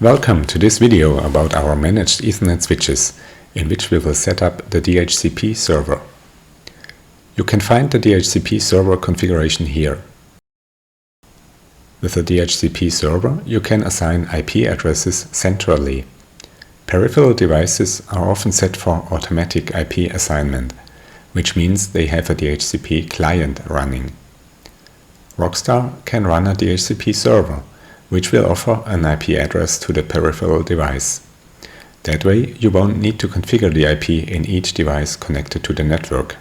Welcome to this video about our managed Ethernet switches, in which we will set up the DHCP server. You can find the DHCP server configuration here. With the DHCP server, you can assign IP addresses centrally. Peripheral devices are often set for automatic IP assignment, which means they have a DHCP client running. ROQSTAR can run a DHCP server, which will offer an IP address to the peripheral device. That way, you won't need to configure the IP in each device connected to the network.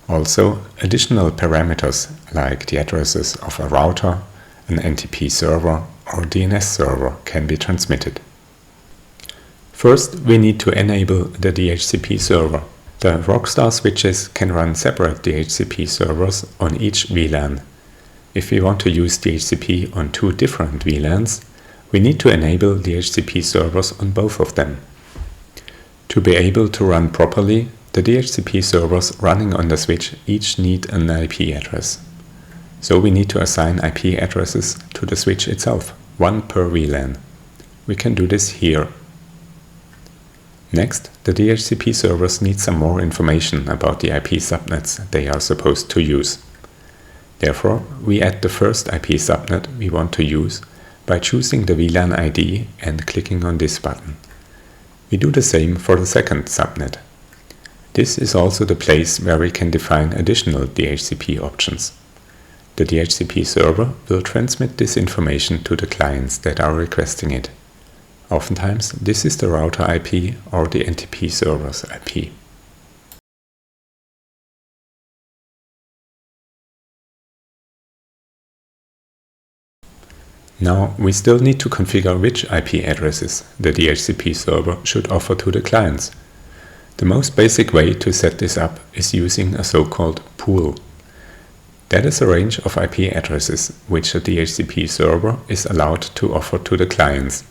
Also, additional parameters like the addresses of a router, an NTP server or DNS server can be transmitted. First, we need to enable the DHCP server. The ROQSTAR switches can run separate DHCP servers on each VLAN. If we want to use DHCP on two different VLANs, we need to enable DHCP servers on both of them. To be able to run properly, the DHCP servers running on the switch each need an IP address. So we need to assign IP addresses to the switch itself, one per VLAN. We can do this here. Next, the DHCP servers need some more information about the IP subnets they are supposed to use. Therefore, we add the first IP subnet we want to use by choosing the VLAN ID and clicking on this button. We do the same for the second subnet. This is also the place where we can define additional DHCP options. The DHCP server will transmit this information to the clients that are requesting it. Oftentimes, this is the router IP or the NTP server's IP. Now, we still need to configure which IP addresses the DHCP server should offer to the clients. The most basic way to set this up is using a so-called pool. That is a range of IP addresses which a DHCP server is allowed to offer to the clients.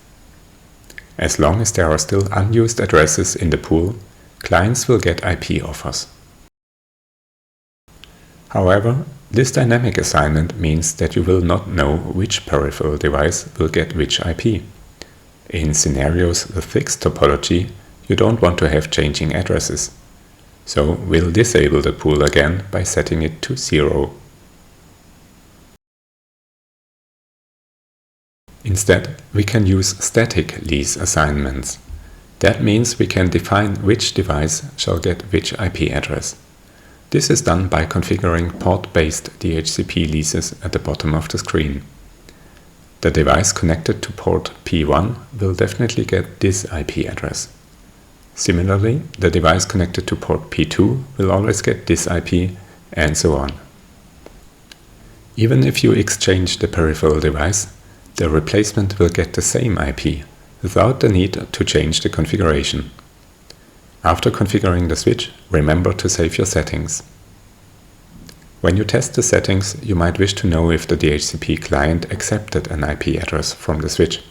As long as there are still unused addresses in the pool, clients will get IP offers. However, this dynamic assignment means that you will not know which peripheral device will get which IP. In scenarios with fixed topology, you don't want to have changing addresses. So we'll disable the pool again by setting it to 0. Instead, we can use static lease assignments. That means we can define which device shall get which IP address. This is done by configuring port-based DHCP leases at the bottom of the screen. The device connected to port P1 will definitely get this IP address. Similarly, the device connected to port P2 will always get this IP, and so on. Even if you exchange the peripheral device, the replacement will get the same IP, without the need to change the configuration. After configuring the switch, remember to save your settings. When you test the settings, you might wish to know if the DHCP client accepted an IP address from the switch.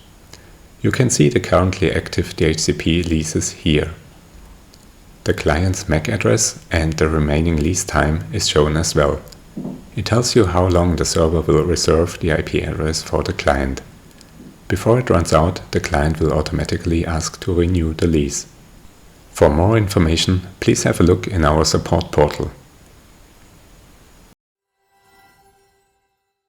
You can see the currently active DHCP leases here. The client's MAC address and the remaining lease time is shown as well. It tells you how long the server will reserve the IP address for the client. Before it runs out, the client will automatically ask to renew the lease. For more information, please have a look in our support portal.